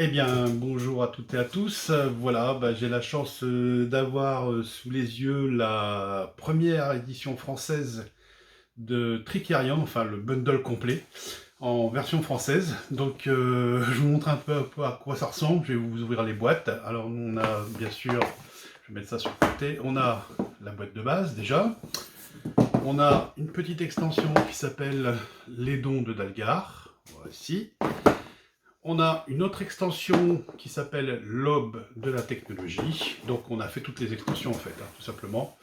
Eh bien, bonjour à toutes et à tous. Voilà, j'ai la chance d'avoir sous les yeux la première édition française de Tricerion, enfin le bundle complet, en version française. Donc, je vous montre un peu à quoi ça ressemble. Je vais vous ouvrir les boîtes. Alors, on a bien sûr, je vais mettre ça sur le côté, on a la boîte de base déjà. On a une petite extension qui s'appelle Les Dons de Dalgar. Voici. On a une autre extension qui s'appelle l'Aube de la technologie. Donc on a fait toutes les extensions en fait, tout simplement.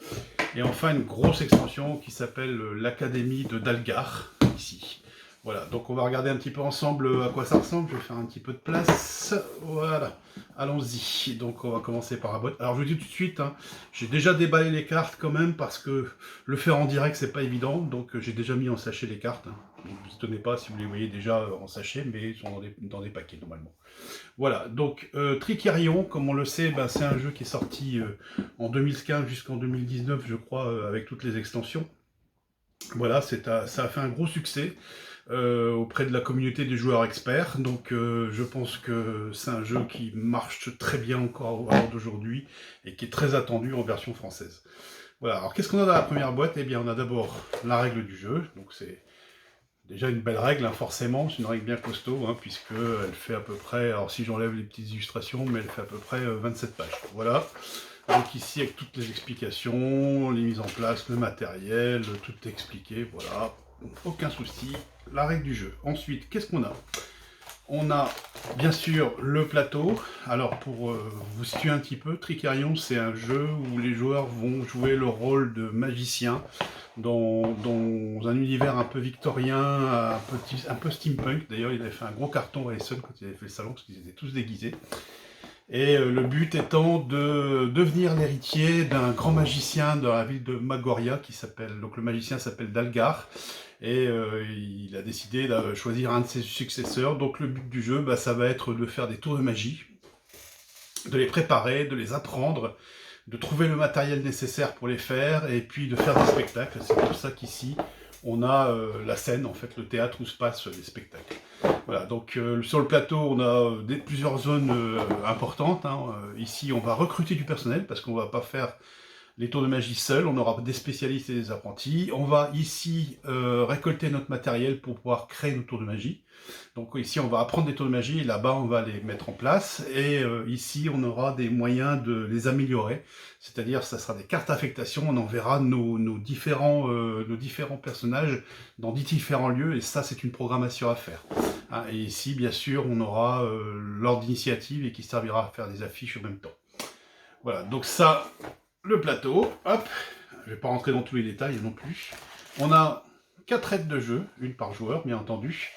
Et enfin une grosse extension qui s'appelle l'Académie de Dalgar, ici. Voilà, donc on va regarder un petit peu ensemble à quoi ça ressemble. Je vais faire un petit peu de place. Voilà, allons-y. Donc on va commencer par la boîte. Alors je vous dis tout de suite, j'ai déjà déballé les cartes quand même parce que le faire en direct c'est pas évident. Donc j'ai déjà mis en sachet les cartes. Ne vous étonnez pas si vous les voyez déjà en sachet, mais ils sont dans des paquets normalement. Voilà, donc Tricerion, comme on le sait, c'est un jeu qui est sorti en 2015 jusqu'en 2019, je crois, avec toutes les extensions. Voilà, ça a fait un gros succès auprès de la communauté des joueurs experts. Donc je pense que c'est un jeu qui marche très bien encore à l'heure d'aujourd'hui et qui est très attendu en version française. Voilà, alors qu'est-ce qu'on a dans la première boîte? Eh bien, on a d'abord la règle du jeu, donc c'est déjà une belle règle, forcément, c'est une règle bien costaud, puisqu'elle fait à peu près, alors si j'enlève les petites illustrations, mais elle fait à peu près 27 pages. Voilà, donc ici avec toutes les explications, les mises en place, le matériel, tout expliqué, voilà, donc aucun souci, la règle du jeu. Ensuite, qu'est-ce qu'on a? On a bien sûr le plateau. Alors pour vous situer un petit peu, Tricerion c'est un jeu où les joueurs vont jouer le rôle de magicien dans un univers un peu victorien, un peu steampunk. D'ailleurs il avait fait un gros carton à Essen quand il avait fait le salon parce qu'ils étaient tous déguisés. Et le but étant de devenir l'héritier d'un grand magicien de la ville de Magoria qui s'appelle, donc le magicien s'appelle Dalgar. Et il a décidé de choisir un de ses successeurs. Donc le but du jeu, ça va être de faire des tours de magie, de les préparer, de les apprendre, de trouver le matériel nécessaire pour les faire, et puis de faire des spectacles. C'est pour ça qu'ici, on a la scène, en fait, le théâtre où se passent les spectacles. Voilà, donc sur le plateau, on a plusieurs zones importantes. Ici, on va recruter du personnel, parce qu'on ne va pas faire les tours de magie seuls, on aura des spécialistes et des apprentis. On va ici récolter notre matériel pour pouvoir créer nos tours de magie. Donc ici, on va apprendre des tours de magie, et là-bas, on va les mettre en place. Et ici, on aura des moyens de les améliorer. C'est-à-dire, ça sera des cartes affectation, on enverra nos différents personnages dans différents lieux, et ça, c'est une programmation à faire. Et ici, bien sûr, on aura l'ordre d'initiative et qui servira à faire des affiches en même temps. Voilà, donc ça, le plateau, hop, je ne vais pas rentrer dans tous les détails non plus. On a 4 aides de jeu, une par joueur, bien entendu.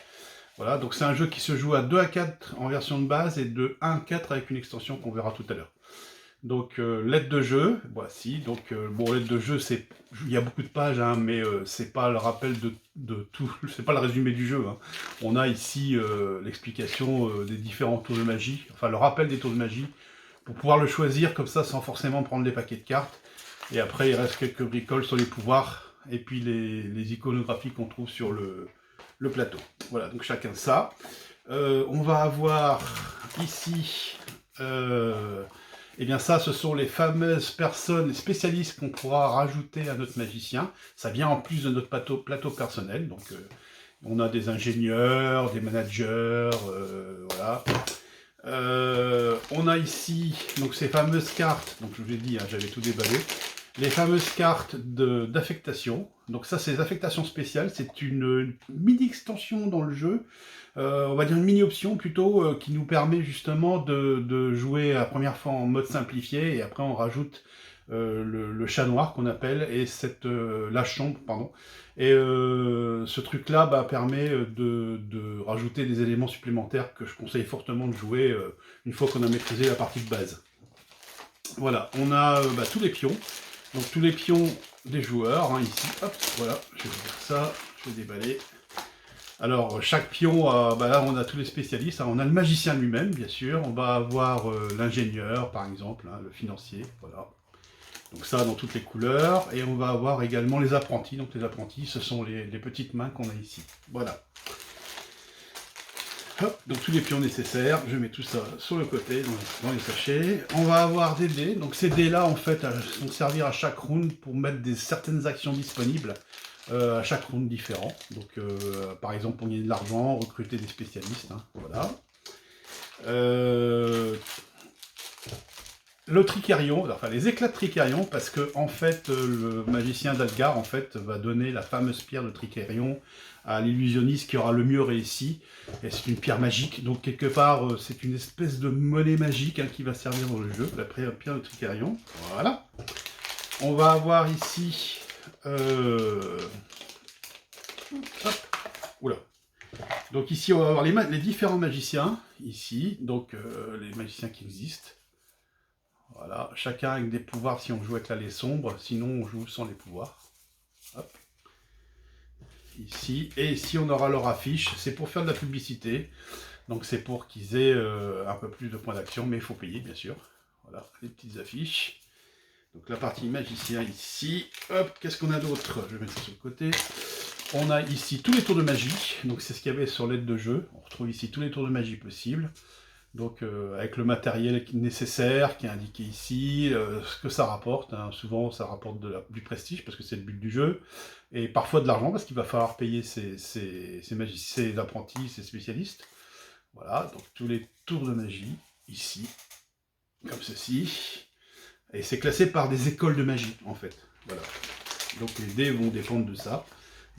Voilà, donc c'est un jeu qui se joue à 2 à 4 en version de base et de 1 à 4 avec une extension qu'on verra tout à l'heure. Donc l'aide de jeu, voici. Donc bon, l'aide de jeu, il y a beaucoup de pages, mais c'est pas le rappel de tout, c'est pas le résumé du jeu. On a ici l'explication des différents tours de magie, enfin le rappel des tours de magie, pour pouvoir le choisir comme ça sans forcément prendre les paquets de cartes. Et après, il reste quelques bricoles sur les pouvoirs et puis les iconographies qu'on trouve sur le plateau. Voilà, donc chacun ça. On va avoir ici, eh bien ça, ce sont les fameuses personnes spécialistes qu'on pourra rajouter à notre magicien. Ça vient en plus de notre plateau personnel. Donc on a des ingénieurs, des managers, voilà. On a ici donc ces fameuses cartes, donc je vous ai dit, j'avais tout déballé, les fameuses cartes d'affectation. Donc ça, c'est des affectations spéciales, c'est une mini-extension dans le jeu, on va dire une mini-option plutôt, qui nous permet justement de jouer la première fois en mode simplifié, et après on rajoute le chat noir qu'on appelle, et la chambre, pardon. Et ce truc-là permet de rajouter des éléments supplémentaires que je conseille fortement de jouer une fois qu'on a maîtrisé la partie de base. Voilà, on a tous les pions. Donc tous les pions des joueurs, ici, hop, voilà, je vais vous dire ça, je vais déballer. Alors chaque pion, là on a tous les spécialistes, on a le magicien lui-même bien sûr, on va avoir l'ingénieur par exemple, le financier, voilà. Donc ça dans toutes les couleurs, et on va avoir également les apprentis. Donc les apprentis, ce sont les petites mains qu'on a ici. Voilà. Hop, donc tous les pions nécessaires, je mets tout ça sur le côté, dans les sachets. On va avoir des dés, donc ces dés-là, en fait, vont servir à chaque round pour mettre certaines actions disponibles à chaque round différent. Donc, par exemple, pour gagner de l'argent, recruter des spécialistes, hein, voilà. Le Tricarion, enfin les éclats de Tricarion, parce que en fait le magicien d'Algar en fait va donner la fameuse pierre de Tricarion à l'illusionniste qui aura le mieux réussi. Et c'est une pierre magique, donc quelque part c'est une espèce de monnaie magique hein, qui va servir dans le jeu, la pierre de Tricarion. Voilà. On va avoir ici hop, oula. Donc ici on va avoir les différents magiciens, ici, donc les magiciens qui existent. Voilà, chacun avec des pouvoirs si on joue avec l'allée sombre, sinon on joue sans les pouvoirs. Hop. Ici, et ici on aura leur affiche, c'est pour faire de la publicité, donc c'est pour qu'ils aient un peu plus de points d'action, mais il faut payer bien sûr. Voilà, les petites affiches. Donc la partie magicien ici, hop, qu'est-ce qu'on a d'autre? Je vais mettre ça sur le côté. On a ici tous les tours de magie, donc c'est ce qu'il y avait sur l'aide de jeu, on retrouve ici tous les tours de magie possibles. Donc avec le matériel nécessaire qui est indiqué ici, ce que ça rapporte, hein. Souvent ça rapporte du prestige parce que c'est le but du jeu, et parfois de l'argent parce qu'il va falloir payer ses apprentis, ses spécialistes. Voilà, donc tous les tours de magie, ici, comme ceci, et c'est classé par des écoles de magie en fait. Voilà, donc les dés vont dépendre de ça.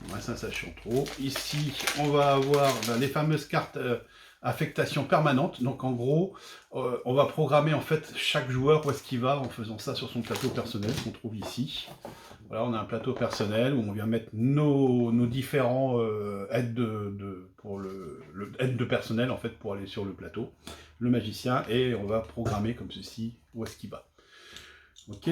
Moi, ça sachet en trop. Ici, on va avoir les fameuses cartes affectation permanente. Donc en gros, on va programmer en fait chaque joueur où est-ce qu'il va en faisant ça sur son plateau personnel qu'on trouve ici. Voilà, on a un plateau personnel où on vient mettre nos différents aides pour le aide de personnel en fait pour aller sur le plateau, le magicien, et on va programmer comme ceci où est-ce qu'il va. Ok,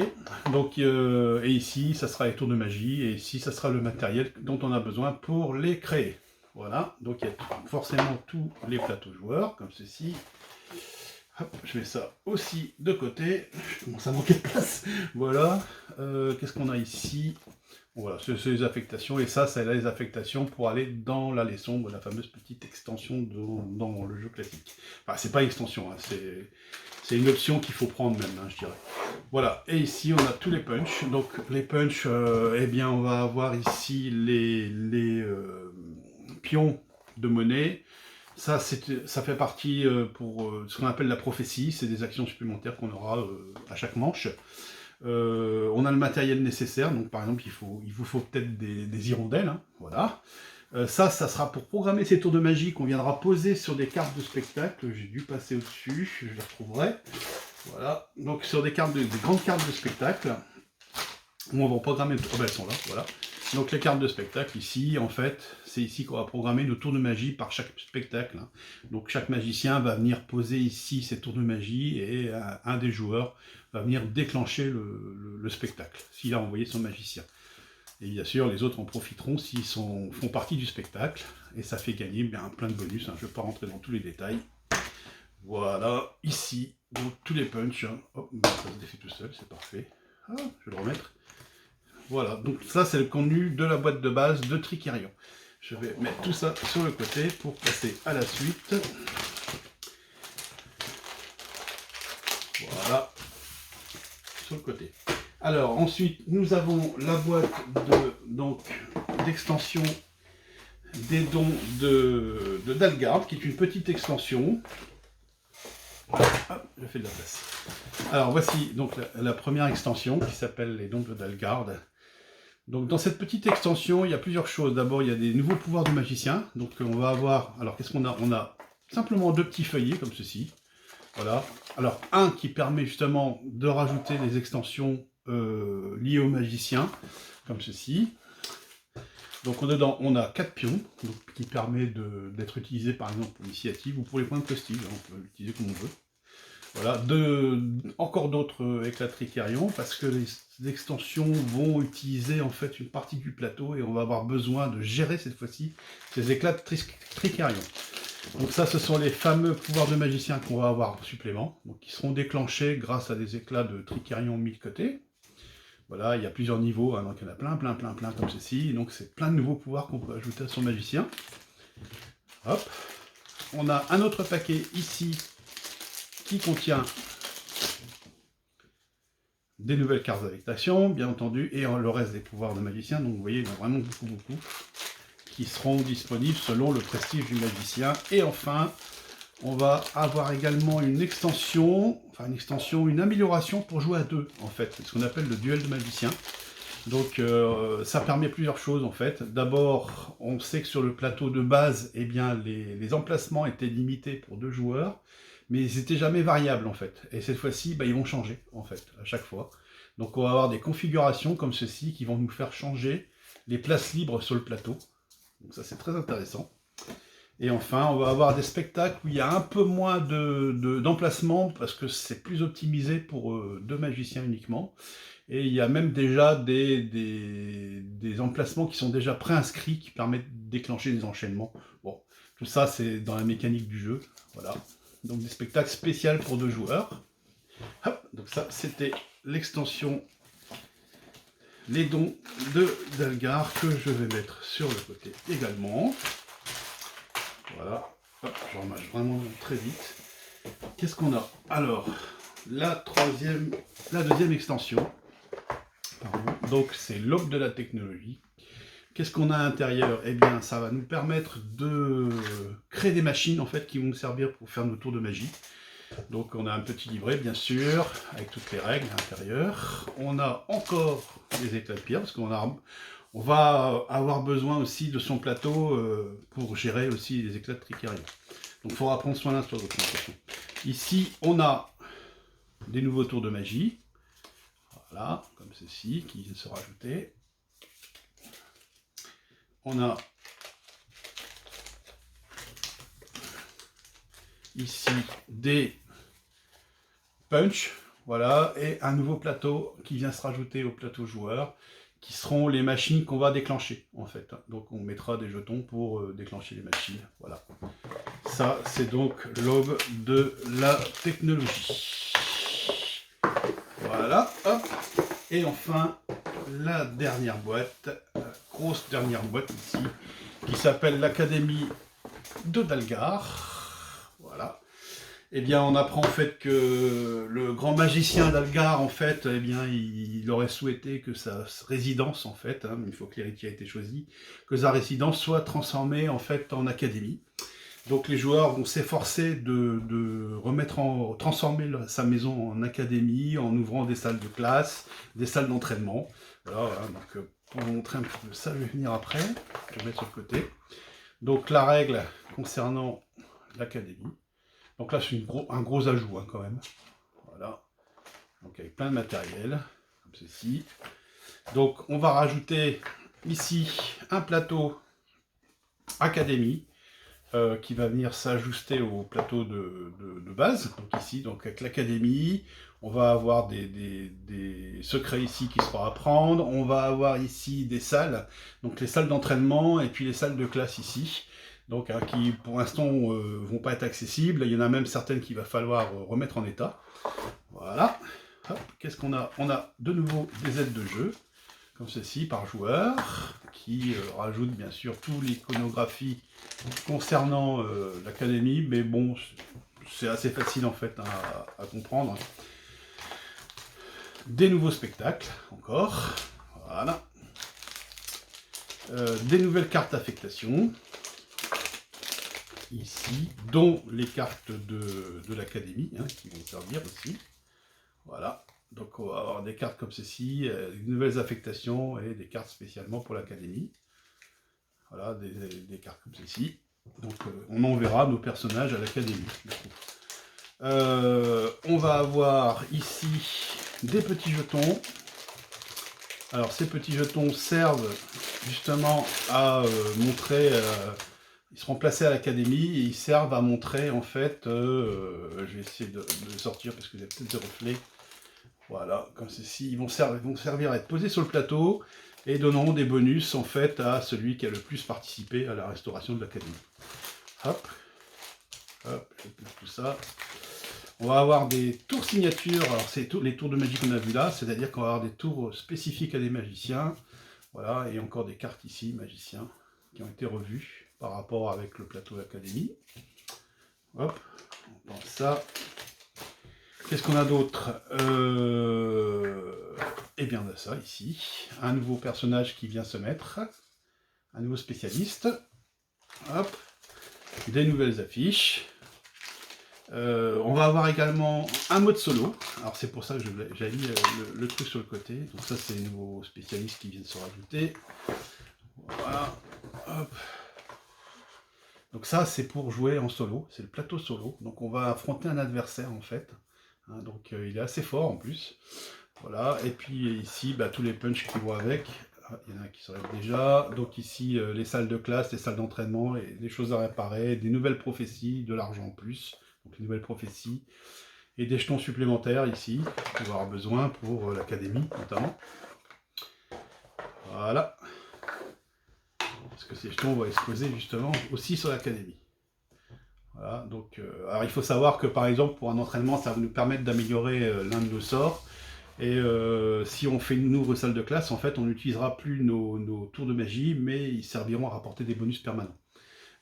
donc et ici ça sera les tours de magie, et ici ça sera le matériel dont on a besoin pour les créer. Voilà, donc il y a forcément tous les plateaux joueurs, comme ceci. Hop, je mets ça aussi de côté, je commence à manquer de place. Voilà, qu'est-ce qu'on a ici? Voilà, c'est les affectations, et ça c'est les affectations pour aller dans l'allée sombre, la fameuse petite extension dans le jeu classique. Enfin, c'est pas une extension, hein, c'est une option qu'il faut prendre même, hein, je dirais. Voilà, et ici on a tous les punchs. Donc les punchs, eh bien on va avoir ici les pions de monnaie. Ça fait partie pour ce qu'on appelle la prophétie, c'est des actions supplémentaires qu'on aura à chaque manche. On a le matériel nécessaire, donc par exemple il vous faut peut-être des hirondelles, hein, voilà. Ça sera pour programmer ces tours de magie qu'on viendra poser sur des cartes de spectacle. J'ai dû passer au-dessus, je les retrouverai. Voilà, donc sur des grandes cartes de spectacle, où on va programmer, oh ben elles sont là, voilà. Donc les cartes de spectacle ici, en fait, c'est ici qu'on va programmer nos tours de magie par chaque spectacle, hein. Donc chaque magicien va venir poser ici ses tours de magie, et un des joueurs va venir déclencher le spectacle, s'il a envoyé son magicien. Et bien sûr, les autres en profiteront s'ils font partie du spectacle, et ça fait gagner bien plein de bonus, hein. Je ne vais pas rentrer dans tous les détails. Voilà, ici, donc tous les punchs, hein. Hop, ça se défait tout seul, c'est parfait. Ah, je vais le remettre. Voilà, donc ça c'est le contenu de la boîte de base de Tricarion. Je vais mettre tout ça sur le côté pour passer à la suite. Voilà, sur le côté. Alors ensuite, nous avons la boîte d'extension des dons de Dalgard, qui est une petite extension. Hop, je fais de la place. Alors voici donc la première extension qui s'appelle les dons de Dalgard. Donc dans cette petite extension, il y a plusieurs choses. D'abord, il y a des nouveaux pouvoirs du magicien. Donc on va avoir, alors qu'est-ce qu'on a? On a simplement deux petits feuillets comme ceci. Voilà. Alors un qui permet justement de rajouter les extensions liées au magicien, comme ceci. Donc dedans, on a 4 pions, donc, qui permet d'être utilisé par exemple pour l'initiative ou pour les points de prestige, hein, on peut l'utiliser comme on veut. Voilà, encore d'autres éclats de Tricarion, parce que les extensions vont utiliser en fait une partie du plateau, et on va avoir besoin de gérer cette fois-ci ces éclats de Tricarion. Donc ça, ce sont les fameux pouvoirs de magicien qu'on va avoir en supplément, donc qui seront déclenchés grâce à des éclats de Tricarion mis de côté. Voilà, il y a plusieurs niveaux, hein, donc il y en a plein comme ceci, donc c'est plein de nouveaux pouvoirs qu'on peut ajouter à son magicien. Hop. on a un autre paquet ici qui contient des nouvelles cartes d'affectation, bien entendu, et le reste des pouvoirs de magicien. Donc vous voyez, il y en a vraiment beaucoup, qui seront disponibles selon le prestige du magicien. Et enfin, on va avoir également une extension, une amélioration pour jouer à deux, en fait. C'est ce qu'on appelle le duel de magicien. Donc ça permet plusieurs choses, en fait. D'abord, on sait que sur le plateau de base, eh bien, les emplacements étaient limités pour 2 joueurs, mais ils n'étaient jamais variables, en fait. Et cette fois-ci, bah, ils vont changer, en fait, à chaque fois. Donc on va avoir des configurations comme ceci qui vont nous faire changer les places libres sur le plateau. Donc ça, c'est très intéressant. Et enfin, on va avoir des spectacles où il y a un peu moins d'emplacements parce que c'est plus optimisé pour 2 magiciens uniquement. Et il y a même déjà des emplacements qui sont déjà préinscrits qui permettent de déclencher des enchaînements. Bon, tout ça, c'est dans la mécanique du jeu. Voilà. Donc des spectacles spéciaux pour 2 joueurs. Hop, donc ça, c'était l'extension Les Dons de Dalgar que je vais mettre sur le côté également. Voilà, hop, je remâche vraiment très vite. Qu'est-ce qu'on a? Alors, la deuxième extension, pardon, donc c'est l'aube de la technologie. Qu'est-ce qu'on a à l'intérieur? Eh bien, ça va nous permettre de créer des machines en fait qui vont nous servir pour faire nos tours de magie. Donc on a un petit livret bien sûr, avec toutes les règles à l'intérieur. On a encore des éclats de pierre, parce qu'on va avoir besoin aussi de son plateau pour gérer aussi les éclats de Trickerion. Donc il faudra prendre soin d'un sur votre présentation. Ici on a des nouveaux tours de magie. Voilà, comme ceci, qui viennent se rajouter. On a ici des punch, voilà, et un nouveau plateau qui vient se rajouter au plateau joueur, qui seront les machines qu'on va déclencher, en fait. Donc on mettra des jetons pour déclencher les machines, voilà. Ça, c'est donc l'aube de la technologie. Voilà, hop. Et enfin, la dernière boîte, la grosse dernière boîte ici, qui s'appelle l'Académie de Dalgar. Voilà. Eh bien, on apprend en fait que le grand magicien d'Algar, en fait, eh bien, il aurait souhaité que sa résidence, en fait, hein, une fois que l'héritier a été choisi, que sa résidence soit transformée en fait en académie. Donc les joueurs vont s'efforcer de transformer sa maison en académie, en ouvrant des salles de classe, des salles d'entraînement. Voilà, donc pour vous montrer un petit peu ça, je vais venir après, je vais mettre sur le côté. Donc la règle concernant l'académie. Donc là, c'est un gros ajout hein, quand même. Voilà. Donc avec plein de matériel, comme ceci. Donc on va rajouter ici un plateau académie qui va venir s'ajuster au plateau de base. Donc ici, donc avec l'académie, on va avoir des secrets ici qui seront à prendre. On va avoir ici des salles, donc les salles d'entraînement et puis les salles de classe ici. Donc, hein, qui pour l'instant vont pas être accessibles. Il y en a même certaines qu'il va falloir remettre en état. Voilà. Qu'est-ce qu'on a? On a de nouveau des aides de jeu, comme ceci, par joueur, qui rajoute bien sûr toute l'iconographie concernant l'académie, mais bon, c'est assez facile en fait hein, à comprendre. Des nouveaux spectacles, encore. Voilà. Des nouvelles cartes d'affectation. Ici, dont les cartes de l'académie, hein, qui vont servir aussi. Voilà, donc on va avoir des cartes comme ceci, des nouvelles affectations et des cartes spécialement pour l'académie. Voilà, des cartes comme ceci. Donc on enverra nos personnages à l'académie. On va avoir ici des petits jetons. Alors ces petits jetons servent justement à montrer... ils seront placés à l'académie et ils servent à montrer en fait, je vais essayer de sortir parce que vous avez peut-être des reflets, voilà, comme ceci, ils vont servir à être posés sur le plateau et donneront des bonus en fait à celui qui a le plus participé à la restauration de l'académie. Hop, hop, je pousse tout ça. On va avoir des tours signatures, alors c'est les tours de magie qu'on a vu là, c'est-à-dire qu'on va avoir des tours spécifiques à des magiciens, voilà, et encore des cartes ici, magiciens, qui ont été revues par rapport avec le plateau d'académie. Hop, on prend ça. Qu'est-ce qu'on a d'autre? Eh bien, on a ça ici. Un nouveau personnage qui vient se mettre. Un nouveau spécialiste. Hop. Des nouvelles affiches. On va avoir également un mode solo. Alors c'est pour ça que j'ai mis le truc sur le côté. Donc ça c'est les nouveaux spécialistes qui viennent se rajouter. Voilà. Hop. Donc ça c'est pour jouer en solo. C'est le plateau solo. Donc on va affronter un adversaire en fait. Hein, donc il est assez fort en plus. Voilà. Et puis ici bah, tous les punchs qui vont avec. Ah, il y en a qui s'enlèvent déjà. Donc ici les salles de classe, les salles d'entraînement, des choses à réparer, des nouvelles prophéties, de l'argent en plus. Donc les nouvelles prophéties, et des jetons supplémentaires ici, qu'on va avoir besoin pour l'académie notamment. Voilà. Parce que ces jetons vont exposer justement aussi sur l'académie. Voilà, donc, alors il faut savoir que par exemple pour un entraînement, ça va nous permettre d'améliorer l'un de nos sorts. Et si on fait une nouvelle salle de classe, en fait, on n'utilisera plus nos tours de magie, mais ils serviront à rapporter des bonus permanents.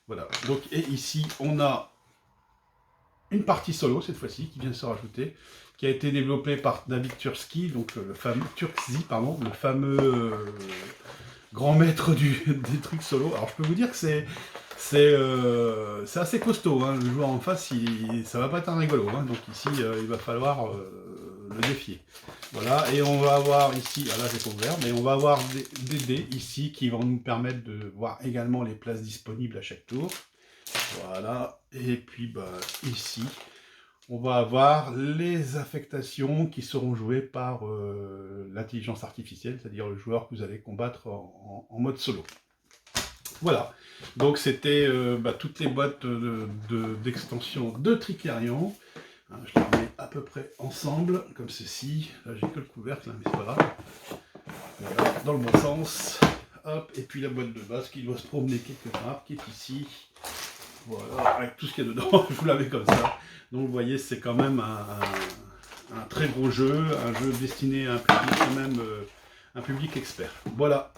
Voilà. Donc, et ici, on a une partie solo cette fois-ci qui vient de se rajouter, qui a été développée par David Turski, donc le fameux Turkzy, pardon, le fameux grand maître des trucs solo. Alors je peux vous dire que c'est assez costaud, hein. Le joueur en face, ça va pas être un rigolo, hein. Donc ici il va falloir le défier. Voilà, et on va avoir ici, ah là j'ai pas ouvert, mais on va avoir des dés ici qui vont nous permettre de voir également les places disponibles à chaque tour. Voilà, et puis bah, ici, on va avoir les affectations qui seront jouées par l'intelligence artificielle, c'est-à-dire le joueur que vous allez combattre en mode solo. Voilà, donc c'était bah, toutes les boîtes d'extension de Trickerion. Hein, je les mets à peu près ensemble, comme ceci. Là, j'ai que le couvercle, hein, mais c'est pas grave. Voilà, dans le bon sens. Hop, et puis la boîte de base qui doit se promener quelque part, qui est ici. Voilà, avec tout ce qu'il y a dedans, vous l'avez comme ça. Donc vous voyez, c'est quand même un très gros jeu, un jeu destiné à un public quand même, un public expert. Voilà.